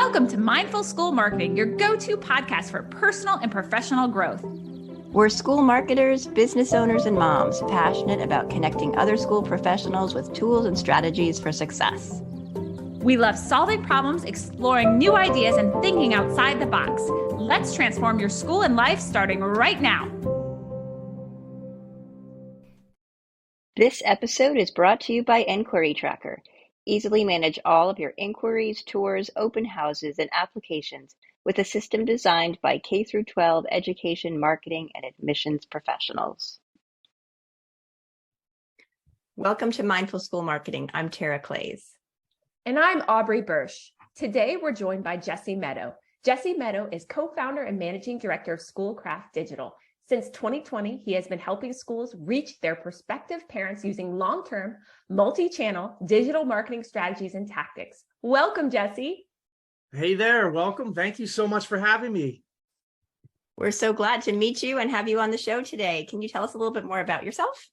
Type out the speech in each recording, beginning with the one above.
Welcome to Mindful School Marketing, your go-to podcast for personal and professional growth. We're school marketers, business owners, and moms passionate about connecting other school professionals with tools and strategies for success. We love solving problems, exploring new ideas, and thinking outside the box. Let's transform your school and life starting right now. This episode is brought to you by Inquiry Tracker. Easily manage all of your inquiries, tours, open houses, and applications with a system designed by K-12 education, marketing, and admissions professionals. Welcome to Mindful School Marketing. I'm Tara Clays. And I'm Aubrey Bursch. Today, we're joined by Jesse Meadow. Jesse Meadow is co-founder and managing director of Schoolcraft Digital. Since 2020, he has been helping schools reach their prospective parents using long-term, multi-channel digital marketing strategies and tactics. Welcome, Jesse. Hey there, welcome. Thank you so much for having me. We're so glad to meet you and have you on the show today. Can you tell us a little bit more about yourself?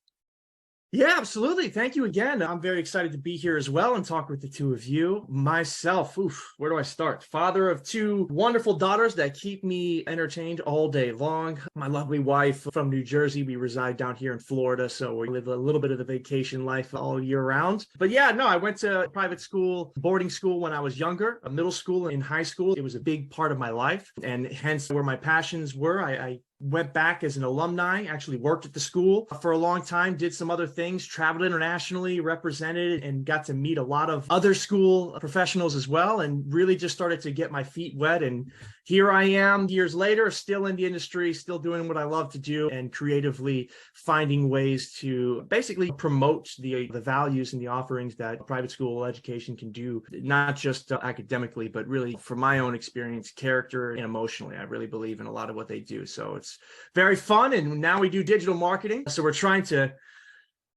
Yeah, absolutely. Thank you again. I'm very excited to be here as well and talk with the two of you. Myself, where do I start? Father of two wonderful daughters that keep me entertained all day long. My lovely wife from New Jersey. We reside down here in Florida, so we live a little bit of the vacation life all year round. But yeah, no, I went to private school, boarding school when I was younger, a middle school and high school. It was a big part of my life, and hence where my passions were. I went back as an alumni, actually worked at the school for a long time, did some other things, traveled internationally, represented, and got to meet a lot of other school professionals as well, and really just started to get my feet wet. And here I am years later, still in the industry, still doing what I love to do, and creatively finding ways to basically promote the values and the offerings that private school education can do, not just academically, but really from my own experience, character and emotionally. I really believe in a lot of what they do. So it's very fun. And now we do digital marketing. So we're trying to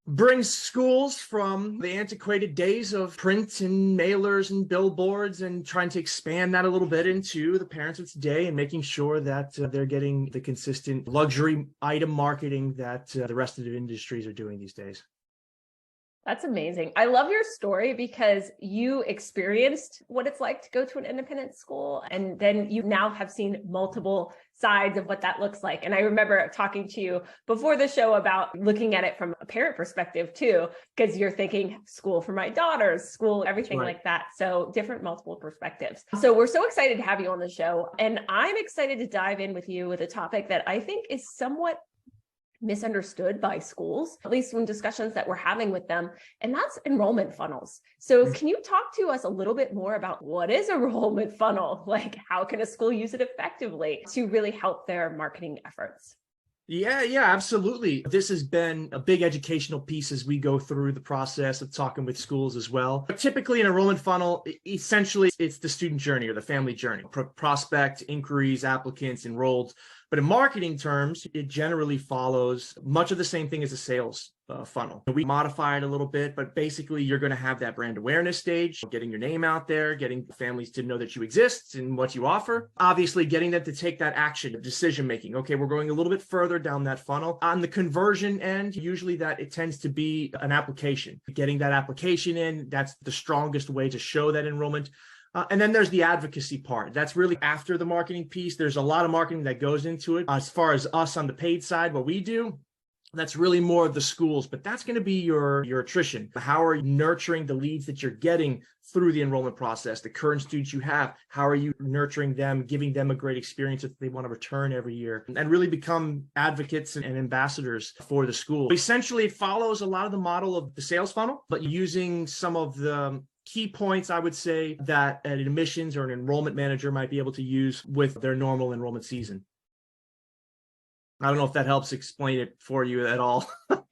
bring schools from the antiquated days of print and mailers and billboards and trying to expand that a little bit into the parents of today and making sure that they're getting the consistent luxury item marketing that the rest of the industries are doing these days. That's amazing. I love your story because you experienced what it's like to go to an independent school, and then you now have seen multiple sides of what that looks like. And I remember talking to you before the show about looking at it from a parent perspective too, because you're thinking school for my daughters, school, everything like that. So different multiple perspectives. So we're so excited to have you on the show. And I'm excited to dive in with you with a topic that I think is somewhat misunderstood by schools, at least in discussions that we're having with them, and that's enrollment funnels. So can you talk to us a little bit more about what is a enrollment funnel? Like, how can a school use it effectively to really help their marketing efforts? Yeah, absolutely. This has been a big educational piece as we go through the process of talking with schools as well. But typically an enrollment funnel, essentially it's the student journey or the family journey, prospect, inquiries, applicants, enrolled. But in marketing terms, it generally follows much of the same thing as a sales funnel. We modify it a little bit, but basically you're going to have that brand awareness stage, getting your name out there, getting families to know that you exist and what you offer. Obviously, getting them to take that action, decision making. Okay, we're going a little bit further down that funnel. On the conversion end, usually that it tends to be an application. Getting that application in, that's the strongest way to show that enrollment. And then there's the advocacy part. That's really after the marketing piece. There's a lot of marketing that goes into it. As far as us on the paid side, what we do, that's really more of the schools, but that's going to be your attrition. How are you nurturing the leads that you're getting through the enrollment process? The current students you have, how are you nurturing them, giving them a great experience that they want to return every year, and really become advocates and ambassadors for the school. Essentially, it follows a lot of the model of the sales funnel, but using some of the key points, I would say, that an admissions or an enrollment manager might be able to use with their normal enrollment season. I don't know if that helps explain it for you at all.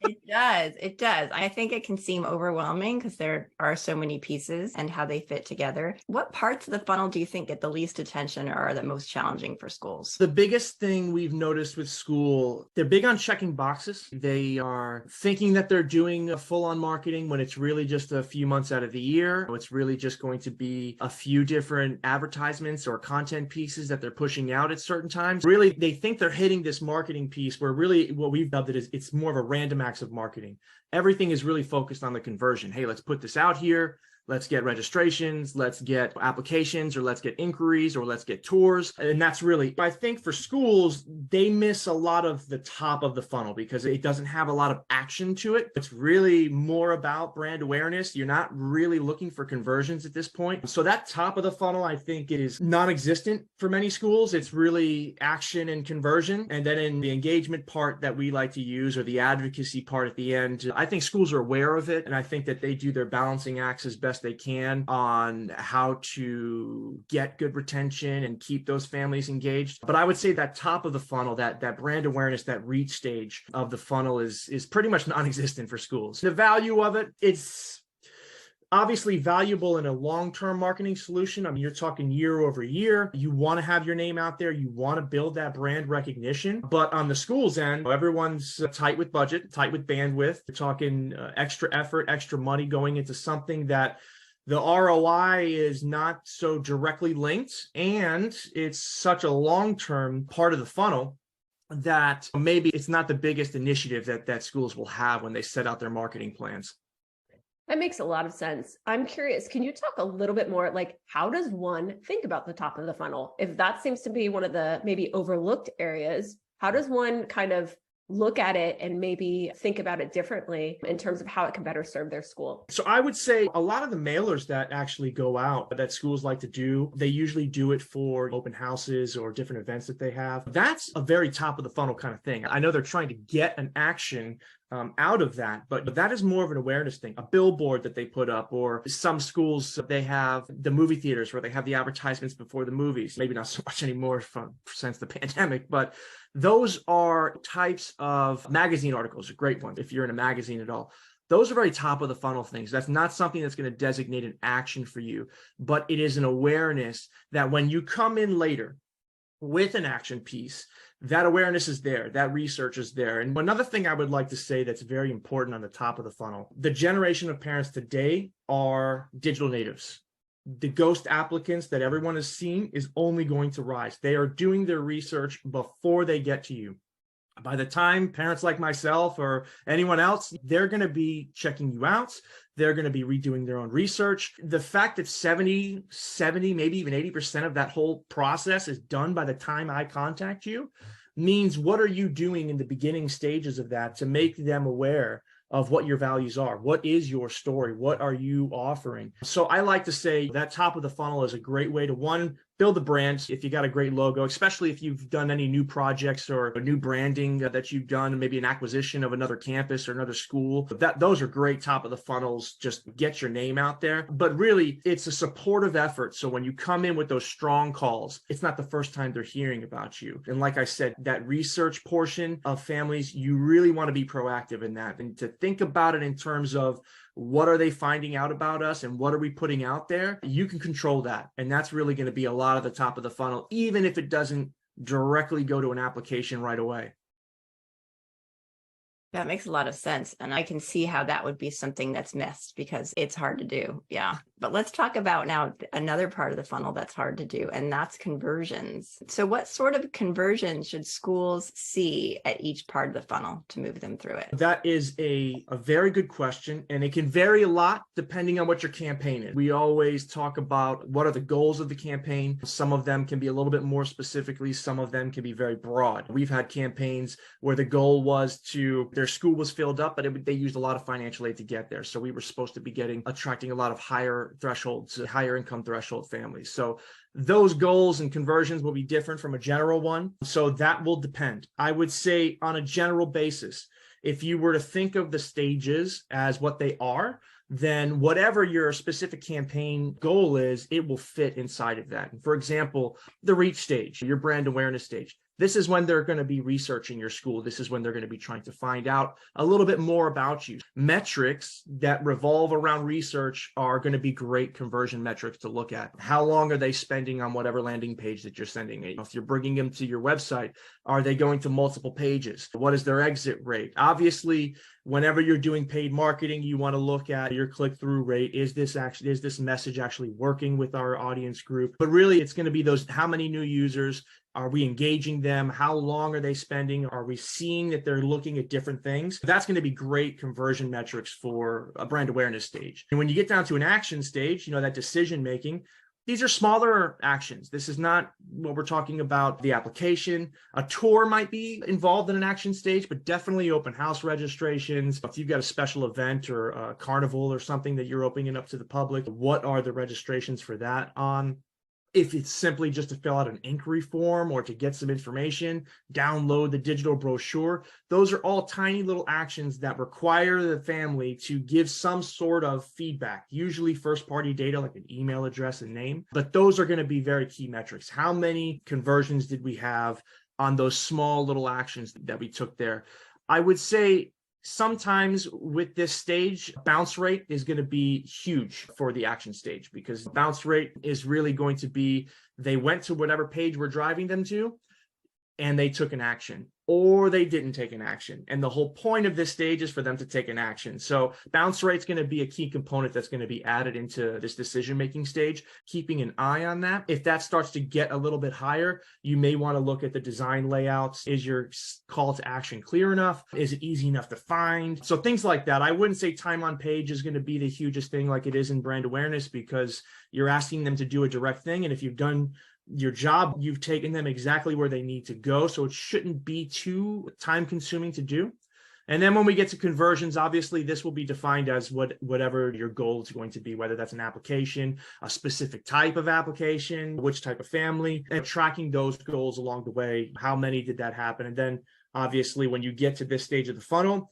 It does. I think it can seem overwhelming because there are so many pieces and how they fit together. What parts of the funnel do you think get the least attention or are the most challenging for schools? The biggest thing we've noticed with school, they're big on checking boxes. They are thinking that they're doing a full-on marketing when it's really just a few months out of the year. It's really just going to be a few different advertisements or content pieces that they're pushing out at certain times. Really, they think they're hitting this marketing piece where really what we've dubbed it is it's more of a random acts of marketing. Everything is really focused on the conversion. Hey, let's put this out here. Let's get registrations, let's get applications, or let's get inquiries, or let's get tours. And that's really, I think for schools, they miss a lot of the top of the funnel because it doesn't have a lot of action to it. It's really more about brand awareness. You're not really looking for conversions at this point. So that top of the funnel, I think, is non-existent for many schools. It's really action and conversion. And then in the engagement part that we like to use, or the advocacy part at the end, I think schools are aware of it. And I think that they do their balancing acts as best they can on how to get good retention and keep those families engaged. But I would say that top of the funnel, that brand awareness, that reach stage of the funnel is pretty much non-existent for schools. The value of it, it's obviously valuable in a long-term marketing solution. I mean, you're talking year over year. You want to have your name out there. You want to build that brand recognition. But on the school's end, everyone's tight with budget, tight with bandwidth. You're talking extra effort, extra money going into something that the ROI is not so directly linked, and it's such a long-term part of the funnel that maybe it's not the biggest initiative that schools will have when they set out their marketing plans. That makes a lot of sense. I'm curious, can you talk a little bit more, like, how does one think about the top of the funnel? If that seems to be one of the maybe overlooked areas, how does one kind of look at it and maybe think about it differently in terms of how it can better serve their school? So I would say a lot of the mailers that actually go out that schools like to do, they usually do it for open houses or different events that they have. That's a very top of the funnel kind of thing. I know they're trying to get an action out of that, but that is more of an awareness thing. A billboard that they put up, or some schools, they have the movie theaters where they have the advertisements before the movies. Maybe not so much anymore since the pandemic, but those are types of magazine articles, a great one if you're in a magazine at all. Those are very top of the funnel things. That's not something that's going to designate an action for you, but it is an awareness that when you come in later with an action piece, that awareness is there, that research is there. And another thing I would like to say that's very important on the top of the funnel, the generation of parents today are digital natives. The ghost applicants that everyone has seen is only going to rise. They are doing their research before they get to you. By the time parents like myself or anyone else, they're going to be checking you out. They're going to be redoing their own research. The fact that 70, maybe even 80% of that whole process is done by the time I contact you means what are you doing in the beginning stages of that to make them aware of what your values are? What is your story? What are you offering? So I like to say that top of the funnel is a great way to, one, build the brand. If you got a great logo, especially if you've done any new projects or a new branding that you've done, maybe an acquisition of another campus or another school, those are great top of the funnels. Just get your name out there. But really, it's a supportive effort. So when you come in with those strong calls, it's not the first time they're hearing about you. And like I said, that research portion of families, you really want to be proactive in that and to think about it in terms of what are they finding out about us and what are we putting out there? You can control that. And that's really going to be a lot of the top of the funnel, even if it doesn't directly go to an application right away. That makes a lot of sense. And I can see how that would be something that's missed because it's hard to do. Yeah. But let's talk about now another part of the funnel that's hard to do, and that's conversions. So what sort of conversions should schools see at each part of the funnel to move them through it? That is a very good question. And it can vary a lot depending on what your campaign is. We always talk about what are the goals of the campaign. Some of them can be a little bit more specifically. Some of them can be very broad. We've had campaigns where the goal was their school was filled up, but they used a lot of financial aid to get there. So we were supposed to be attracting a lot of higher income threshold families. So those goals and conversions will be different from a general one. So that will depend. I would say on a general basis, if you were to think of the stages as what they are, then whatever your specific campaign goal is, it will fit inside of that. And for example, the reach stage, your brand awareness stage. This is when they're going to be researching your school. This is when they're going to be trying to find out a little bit more about you. Metrics that revolve around research are going to be great conversion metrics to look at. How long are they spending on whatever landing page that you're sending? If you're bringing them to your website, are they going to multiple pages? What is their exit rate? Obviously, Whenever you're doing paid marketing, you want to look at your click-through rate. Is this message actually working with our audience group? But really, it's going to be those, how many new users are we engaging them? How long are they spending? Are we seeing that they're looking at different things? That's going to be great conversion metrics for a brand awareness stage. And when you get down to an action stage, that decision making, these are smaller actions. This is not what we're talking about, the application. A tour might be involved in an action stage, but definitely open house registrations. If you've got a special event or a carnival or something that you're opening up to the public, what are the registrations for that on? If it's simply just to fill out an inquiry form or to get some information, download the digital brochure, those are all tiny little actions that require the family to give some sort of feedback, usually first-party data like an email address and name. But those are going to be very key metrics. How many conversions did we have on those small little actions that we took there? I would say sometimes with this stage, bounce rate is going to be huge for the action stage, because bounce rate is really going to be, they went to whatever page we're driving them to and they took an action, or they didn't take an action. And the whole point of this stage is for them to take an action. So bounce rate is going to be a key component that's going to be added into this decision-making stage, keeping an eye on that. If that starts to get a little bit higher, you may want to look at the design layouts. Is your call to action clear enough? Is it easy enough to find? So things like that. I wouldn't say time on page is going to be the hugest thing like it is in brand awareness, because you're asking them to do a direct thing. And if you've done your job, you've taken them exactly where they need to go. So it shouldn't be too time consuming to do. And then when we get to conversions, obviously this will be defined as whatever your goal is going to be, whether that's an application, a specific type of application, which type of family, and tracking those goals along the way. How many did that happen? And then obviously when you get to this stage of the funnel,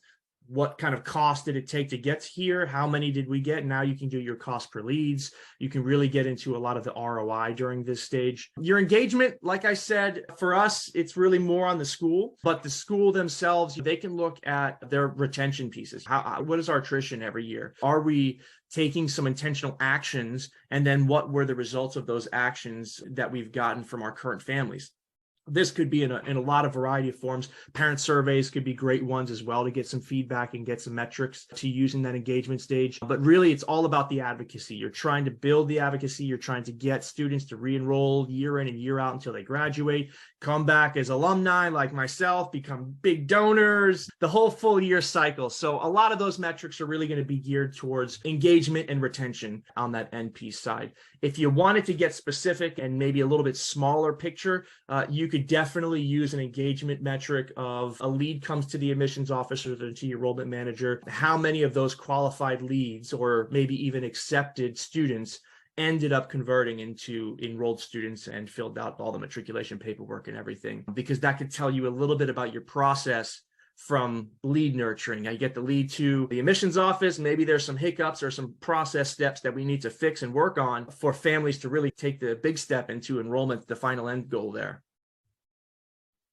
what kind of cost did it take to get here? How many did we get? Now you can do your cost per leads. You can really get into a lot of the ROI during this stage. Your engagement, like I said, for us, it's really more on the school, but the school themselves, they can look at their retention pieces. What is our attrition every year? Are we taking some intentional actions? And then what were the results of those actions that we've gotten from our current families? This could be in a lot of variety of forms. Parent surveys could be great ones as well to get some feedback and get some metrics to use in that engagement stage. But really, it's all about the advocacy. You're trying to build the advocacy. You're trying to get students to re-enroll year in and year out until they graduate, come back as alumni like myself, become big donors, the whole full year cycle. So a lot of those metrics are really going to be geared towards engagement and retention on that end piece side. If you wanted to get specific and maybe a little bit smaller picture, you could definitely use an engagement metric of a lead comes to the admissions officer or to your enrollment manager. How many of those qualified leads or maybe even accepted students ended up converting into enrolled students and filled out all the matriculation paperwork and everything? Because that could tell you a little bit about your process from lead nurturing. I get the lead to the admissions office. Maybe there's some hiccups or some process steps that we need to fix and work on for families to really take the big step into enrollment, the final end goal there.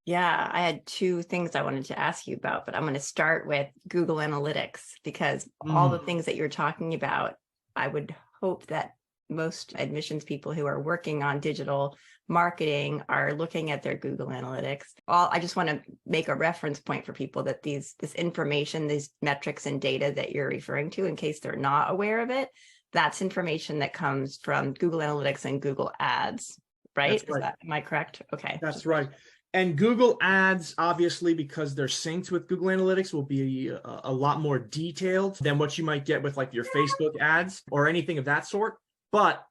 Yeah, I had two things I wanted to ask you about, but I'm going to start with Google Analytics, because all the things that you're talking about, I would hope that most admissions people who are working on digital marketing are looking at their Google Analytics. I just want to make a reference point for people that this information, these metrics and data that you're referring to, in case they're not aware of it, that's information that comes from Google Analytics and Google Ads, right? That's right. Am I correct? Okay. That's right. And Google Ads, obviously, because they're synced with Google Analytics, will be a lot more detailed than what you might get with like your Facebook ads or anything of that sort. But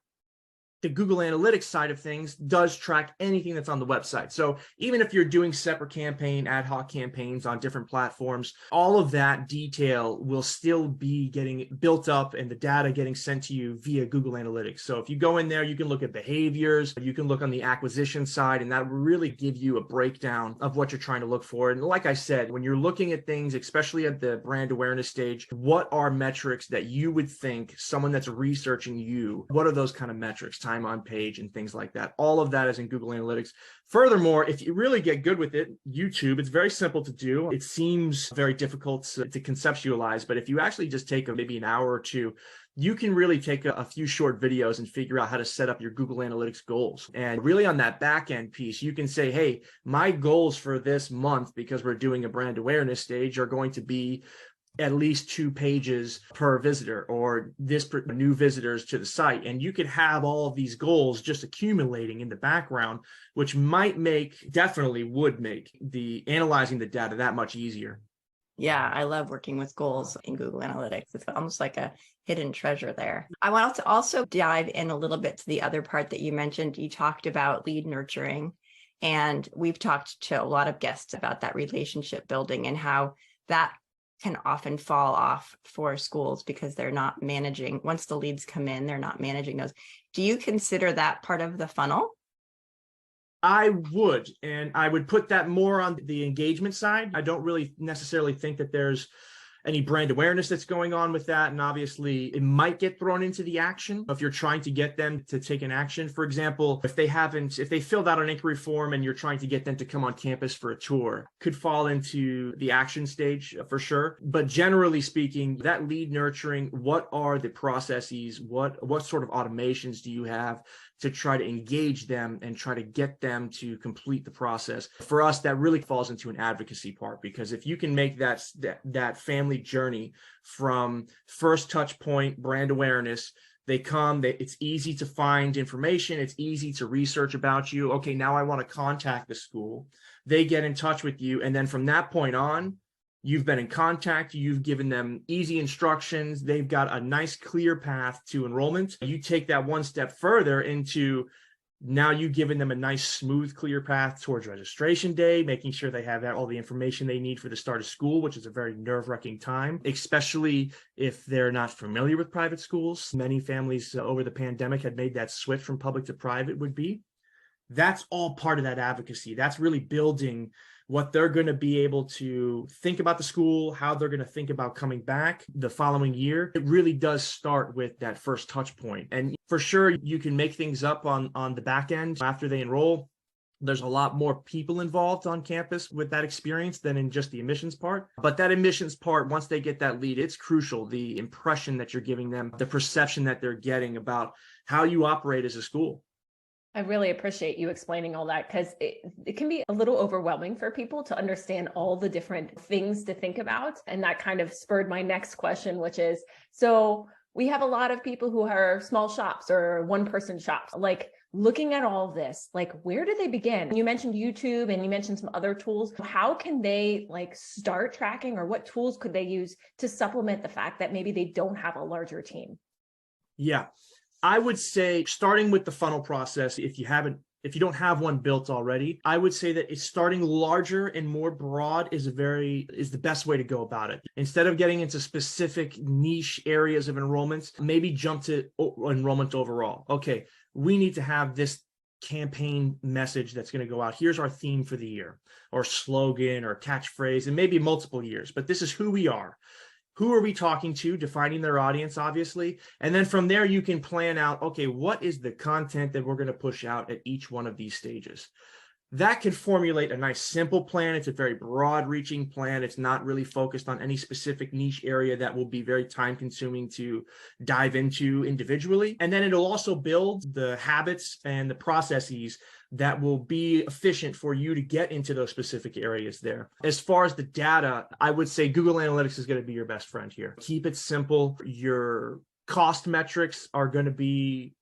the Google Analytics side of things does track anything that's on the website. So even if you're doing separate ad hoc campaigns on different platforms, all of that detail will still be getting built up and the data getting sent to you via Google Analytics. So if you go in there, you can look at behaviors, you can look on the acquisition side, and that will really give you a breakdown of what you're trying to look for. And like I said, when you're looking at things, especially at the brand awareness stage, what are metrics that you would think someone that's researching you, what are those kind of metrics? Time on page and things like that. All of that is in Google Analytics. Furthermore, if you really get good with it, YouTube, it's very simple to do. It seems very difficult to conceptualize, but if you actually just take maybe an hour or two, you can really take a few short videos and figure out how to set up your Google Analytics goals. And really on that back end piece, you can say, hey, my goals for this month, because we're doing a brand awareness stage, are going to be at least 2 pages per visitor, or new visitors to the site. And you could have all of these goals just accumulating in the background, which definitely would make the analyzing the data that much easier. Yeah, I love working with goals in Google Analytics. It's almost like a hidden treasure there. I want to also dive in a little bit to the other part that you mentioned. You talked about lead nurturing, and we've talked to a lot of guests about that relationship building and how that can often fall off for schools because they're not managing. Once the leads come in, they're not managing those. Do you consider that part of the funnel? I would, and I would put that more on the engagement side. I don't really necessarily think that there's any brand awareness that's going on with that. And obviously it might get thrown into the action if you're trying to get them to take an action. For example, if they filled out an inquiry form and you're trying to get them to come on campus for a tour, could fall into the action stage for sure. But generally speaking, that lead nurturing, what are the processes? What sort of automations do you have to try to engage them and try to get them to complete the process? For us, that really falls into an advocacy part, because if you can make that family journey from first touch point, brand awareness, it's easy to find information, it's easy to research about you. Okay, now I want to contact the school. They get in touch with you, and then from that point on, you've been in contact, you've given them easy instructions, they've got a nice clear path to enrollment. You take that one step further into now you've given them a nice smooth clear path towards registration day, making sure they have all the information they need for the start of school, which is a very nerve-wracking time, especially if they're not familiar with private schools. Many families over the pandemic had made that switch from public to private That's all part of that advocacy. That's really building what they're going to be able to think about the school, how they're going to think about coming back the following year. It really does start with that first touch point. And for sure, you can make things up on the back end after they enroll. There's a lot more people involved on campus with that experience than in just the admissions part. But that admissions part, once they get that lead, it's crucial. The impression that you're giving them, the perception that they're getting about how you operate as a school. I really appreciate you explaining all that, because it can be a little overwhelming for people to understand all the different things to think about. And that kind of spurred my next question, which is, so we have a lot of people who are small shops or one-person shops. Like, looking at all of this, like, where do they begin? You mentioned YouTube and you mentioned some other tools. How can they start tracking, or what tools could they use to supplement the fact that maybe they don't have a larger team? Yeah. I would say starting with the funnel process, if you don't have one built already, I would say that it's starting larger and more broad is the best way to go about it. Instead of getting into specific niche areas of enrollments, maybe jump to enrollment overall. Okay, we need to have this campaign message that's going to go out. Here's our theme for the year, or slogan or catchphrase, and maybe multiple years, but this is who we are. Who are we talking to? Defining their audience, obviously. And then from there, you can plan out, okay, what is the content that we're going to push out at each one of these stages? That can formulate a nice, simple plan. It's a very broad-reaching plan. It's not really focused on any specific niche area that will be very time-consuming to dive into individually. And then it'll also build the habits and the processes that will be efficient for you to get into those specific areas there. As far as the data, I would say Google Analytics is going to be your best friend here. Keep it simple. Your cost metrics are going to be,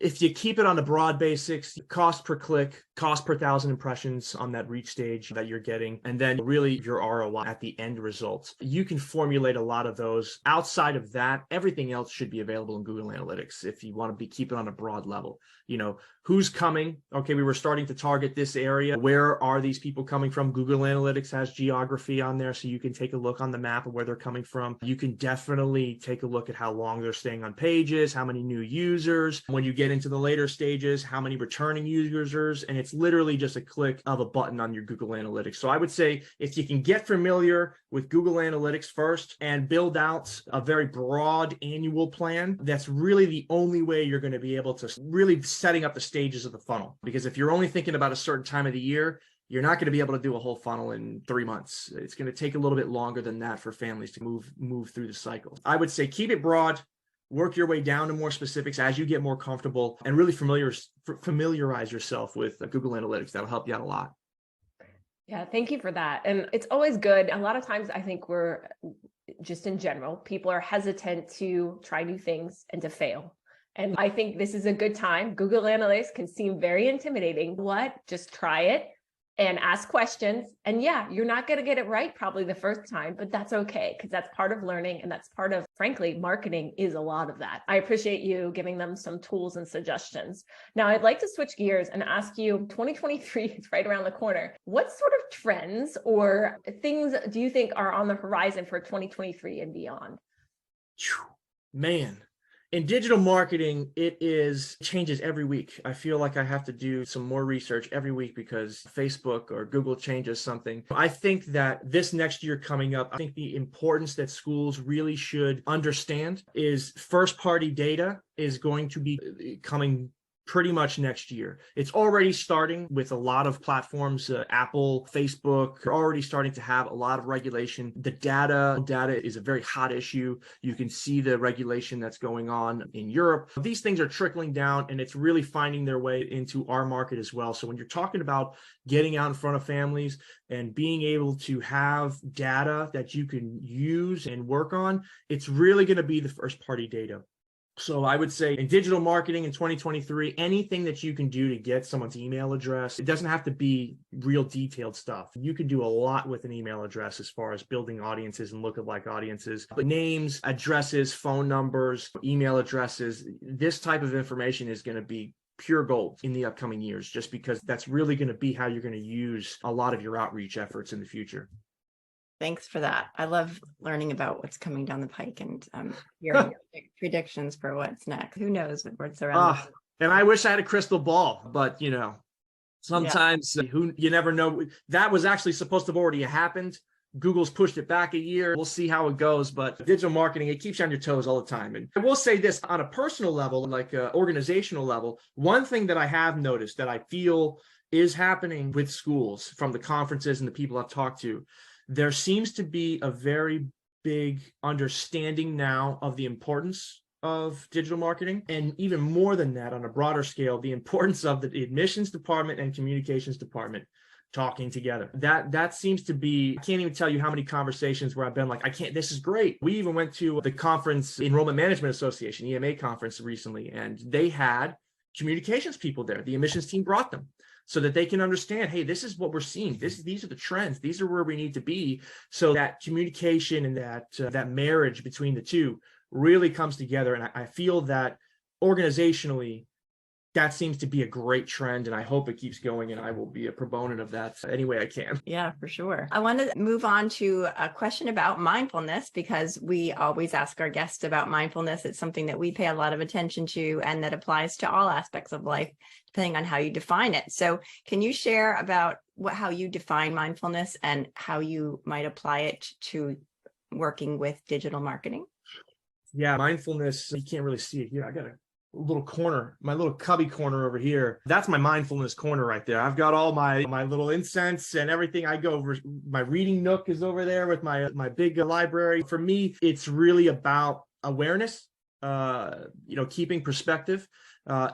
if you keep it on the broad basics, cost per click, cost per 1,000 impressions on that reach stage that you're getting, and then really your ROI at the end results. You can formulate a lot of those. Outside of that, everything else should be available in Google Analytics if you want to keep it on a broad level. Who's coming? Okay, we were starting to target this area. Where are these people coming from? Google Analytics has geography on there, so you can take a look on the map of where they're coming from. You can definitely take a look at how long they're staying on pages, how many new users. When you get into the later stages, how many returning users, and it's literally just a click of a button on your Google Analytics. So I would say if you can get familiar with Google Analytics first and build out a very broad annual plan, that's really the only way you're going to be able to really setting up the stages of the funnel. Because if you're only thinking about a certain time of the year, you're not going to be able to do a whole funnel in 3 months. It's going to take a little bit longer than that for families to move through the cycle. I would say keep it broad, work your way down to more specifics as you get more comfortable, and really familiarize yourself with Google Analytics. That'll help you out a lot. Yeah, thank you for that. And it's always good. A lot of times I think we're just in general, people are hesitant to try new things and to fail. And I think this is a good time. Google Analytics can seem very intimidating. What? Just try it and ask questions. And yeah, you're not going to get it right probably the first time, but that's okay, because that's part of learning. And that's part of, frankly, marketing is a lot of that. I appreciate you giving them some tools and suggestions. Now, I'd like to switch gears and ask you, 2023 is right around the corner. What sort of trends or things do you think are on the horizon for 2023 and beyond? Man, in digital marketing, changes every week. I feel like I have to do some more research every week because Facebook or Google changes something. I think that this next year coming up, I think the importance that schools really should understand is first-party data is going to be coming pretty much next year. It's already starting with a lot of platforms. Apple, Facebook are already starting to have a lot of regulation. The data is a very hot issue. You can see the regulation that's going on in Europe. These things are trickling down, and it's really finding their way into our market as well. So when you're talking about getting out in front of families and being able to have data that you can use and work on, it's really going to be the first party data. So I would say in digital marketing in 2023, anything that you can do to get someone's email address, it doesn't have to be real detailed stuff. You can do a lot with an email address as far as building audiences and lookalike audiences. But names, addresses, phone numbers, email addresses, this type of information is going to be pure gold in the upcoming years, just because that's really going to be how you're going to use a lot of your outreach efforts in the future. Thanks for that. I love learning about what's coming down the pike and hearing predictions for what's next. Who knows what's around? And I wish I had a crystal ball, but sometimes you never know. That was actually supposed to have already happened. Google's pushed it back a year. We'll see how it goes. But digital marketing, it keeps you on your toes all the time. And I will say this on a personal level, like organizational level, one thing that I have noticed that I feel is happening with schools from the conferences and the people I've talked to, there seems to be a very big understanding now of the importance of digital marketing. And even more than that, on a broader scale, the importance of the admissions department and communications department talking together. That seems to be, I can't even tell you how many conversations where I've been like, this is great. We even went to the conference, Enrollment Management Association, EMA conference recently, and they had communications people there. The admissions team brought them, so that they can understand, hey, this is what we're seeing. These are the trends. These are where we need to be. So that communication and that marriage between the two really comes together. And I feel that organizationally, that seems to be a great trend, and I hope it keeps going, and I will be a proponent of that any way I can. Yeah, for sure. I want to move on to a question about mindfulness, because we always ask our guests about mindfulness. It's something that we pay a lot of attention to, and that applies to all aspects of life, depending on how you define it. So can you share about how you define mindfulness and how you might apply it to working with digital marketing? Yeah, mindfulness, you can't really see it here. I got a little corner, my little cubby corner over here. That's my mindfulness corner right there. I've got all my little incense and everything. I go over, my reading nook is over there with my big library. For me, it's really about awareness, keeping perspective.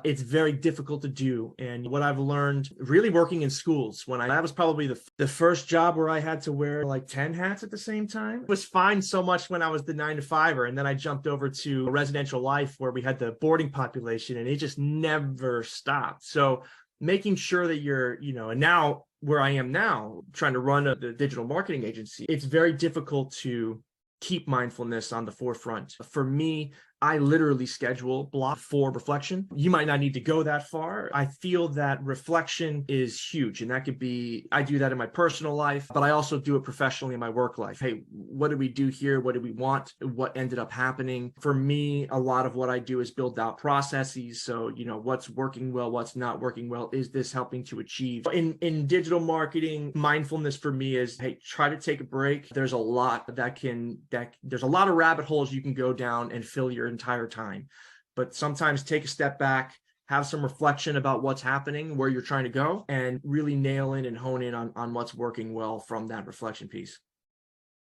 It's very difficult to do. And what I've learned really working in schools, that was probably the first job where I had to wear like 10 hats at the same time. It was fine so much when I was the 9-to-5er. And then I jumped over to residential life where we had the boarding population, and it just never stopped. So making sure that you're, and now where I am now, trying to run the digital marketing agency, it's very difficult to keep mindfulness on the forefront. For me, I literally schedule block for reflection. You might not need to go that far. I feel that reflection is huge, and that could be, I do that in my personal life, but I also do it professionally in my work life. Hey, what did we do here? What did we want? What ended up happening? For me, a lot of what I do is build out processes. So, what's working well, what's not working well? Is this helping to achieve? In digital marketing, mindfulness for me is, hey, try to take a break. There's a lot there's a lot of rabbit holes you can go down and fill your entire time, but sometimes take a step back, have some reflection about what's happening, where you're trying to go, and really nail in and hone in on what's working well from that reflection piece.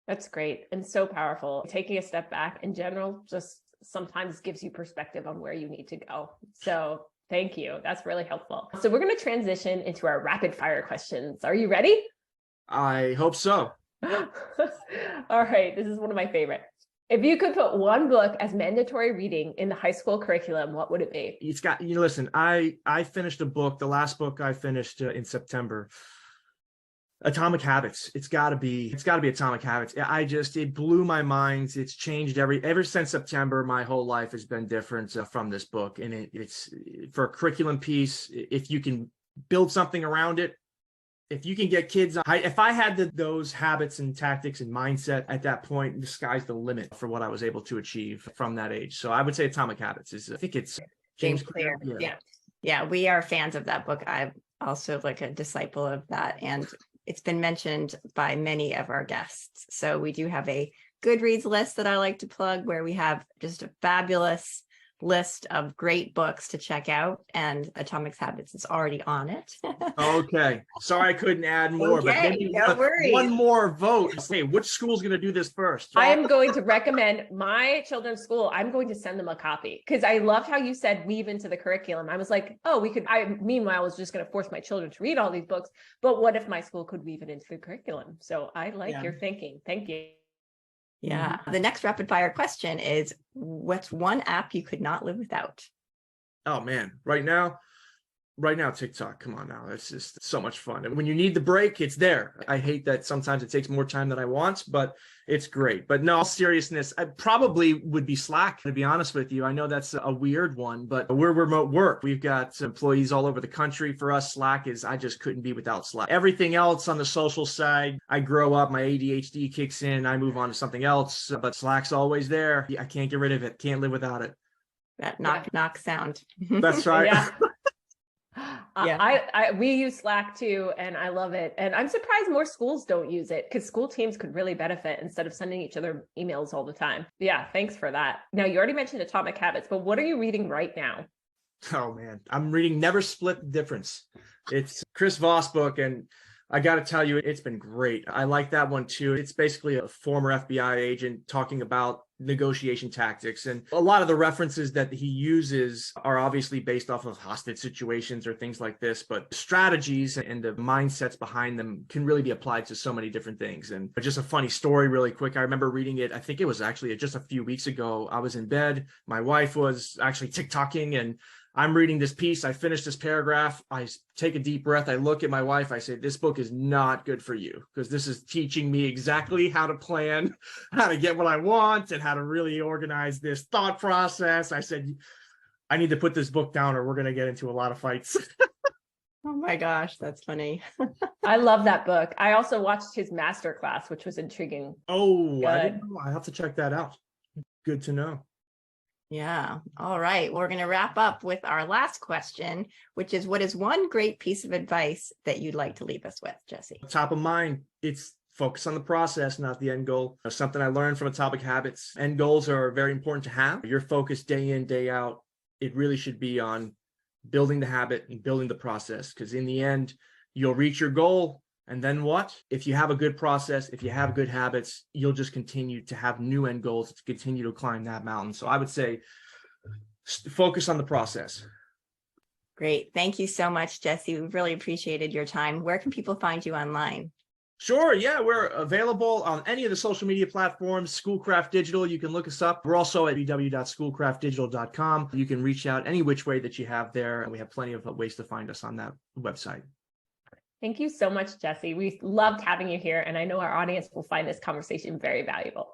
That's great and so powerful. Taking a step back in general just sometimes gives you perspective on where you need to go. So thank you. That's really helpful. So we're going to transition into our rapid fire questions. Are you ready? I hope so. All right. This is one of my favorite. If you could put one book as mandatory reading in the high school curriculum, what would it be? It's got, listen, I finished a book, the last book I finished in September, Atomic Habits. It's got to be Atomic Habits. It blew my mind. It's changed ever since September. My whole life has been different from this book. And it's for a curriculum piece. If you can build something around it, if you can get kids, if I had those habits and tactics and mindset at that point, the sky's the limit for what I was able to achieve from that age. So I would say Atomic Habits I think it's James Clear. Yeah. We are fans of that book. I'm also like a disciple of that. And it's been mentioned by many of our guests. So we do have a Goodreads list that I like to plug where we have just a fabulous list of great books to check out, and Atomic Habits is already on it. Okay. Sorry I couldn't add more, but maybe one more vote. Hey, which school's going to do this first? I am going to recommend my children's school. I'm going to send them a copy because I loved how you said weave into the curriculum. I was like, oh, meanwhile, I was just going to force my children to read all these books. But what if my school could weave it into the curriculum? So I like your thinking. Thank you. Yeah. The next rapid fire question is, what's one app you could not live without? Oh man, right now, TikTok. Come on now. It's just so much fun. And when you need the break, it's there. I hate that sometimes it takes more time than I want, but it's great. But no, all seriousness, I probably would be Slack, to be honest with you. I know that's a weird one, but we're remote work. We've got employees all over the country. For us, I just couldn't be without Slack. Everything else on the social side, I grow up, my ADHD kicks in, I move on to something else, but Slack's always there. I can't get rid of it. Can't live without it. That knock sound. That's right. Yeah. We use Slack too, and I love it. And I'm surprised more schools don't use it because school teams could really benefit instead of sending each other emails all the time. Yeah, thanks for that. Now, you already mentioned Atomic Habits, but what are you reading right now? Oh man, I'm reading Never Split the Difference. It's Chris Voss book, and I got to tell you, it's been great. I like that one too. It's basically a former FBI agent talking about negotiation tactics. And a lot of the references that he uses are obviously based off of hostage situations or things like this, but strategies and the mindsets behind them can really be applied to so many different things. And just a funny story really quick. I remember reading it. I think it was actually just a few weeks ago. I was in bed. My wife was actually TikToking, and I'm reading this piece. I finish this paragraph. I take a deep breath. I look at my wife. I say, this book is not good for you because this is teaching me exactly how to plan, how to get what I want, and how to really organize this thought process. I said, I need to put this book down or we're going to get into a lot of fights. Oh my gosh, that's funny. I love that book. I also watched his masterclass, which was intriguing. Oh, I didn't know. I have to check that out. Good to know. Yeah. All right. We're going to wrap up with our last question, which is, what is one great piece of advice that you'd like to leave us with, Jesse? Top of mind, it's focus on the process, not the end goal. Something I learned from Atomic Habits. End goals are very important to have. Your focus day in, day out, it really should be on building the habit and building the process, because in the end, you'll reach your goal. And then what? If you have a good process, if you have good habits, you'll just continue to have new end goals to continue to climb that mountain. So I would say focus on the process. Great. Thank you so much, Jesse. We really appreciated your time. Where can people find you online? Sure. Yeah, we're available on any of the social media platforms, Schoolcraft Digital. You can look us up. We're also at www.schoolcraftdigital.com. You can reach out any which way that you have there. And we have plenty of ways to find us on that website. Thank you so much, Jesse. We loved having you here, and I know our audience will find this conversation very valuable.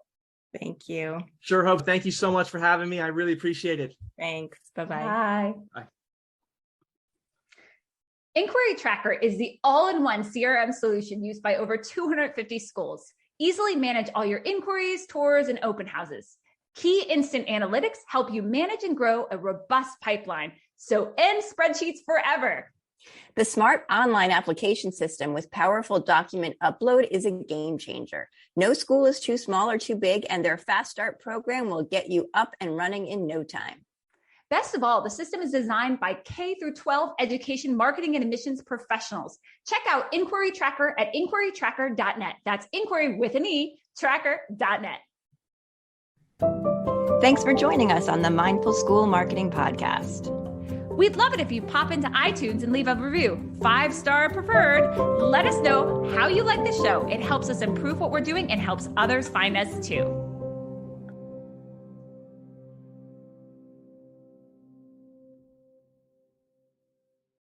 Thank you. Sure hope. Thank you so much for having me. I really appreciate it. Thanks. Bye-bye. Bye. Bye. Inquiry Tracker is the all-in-one CRM solution used by over 250 schools. Easily manage all your inquiries, tours, and open houses. Key instant analytics help you manage and grow a robust pipeline. So end spreadsheets forever. The smart online application system with powerful document upload is a game changer. No school is too small or too big, and their Fast Start program will get you up and running in no time. Best of all, the system is designed by K-12 education marketing and admissions professionals. Check out Inquiry Tracker at inquirytracker.net. That's inquiry with an E, tracker.net. Thanks for joining us on the Mindful School Marketing Podcast. We'd love it if you pop into iTunes and leave a review, 5-star preferred. Let us know how you like the show. It helps us improve what we're doing and helps others find us too.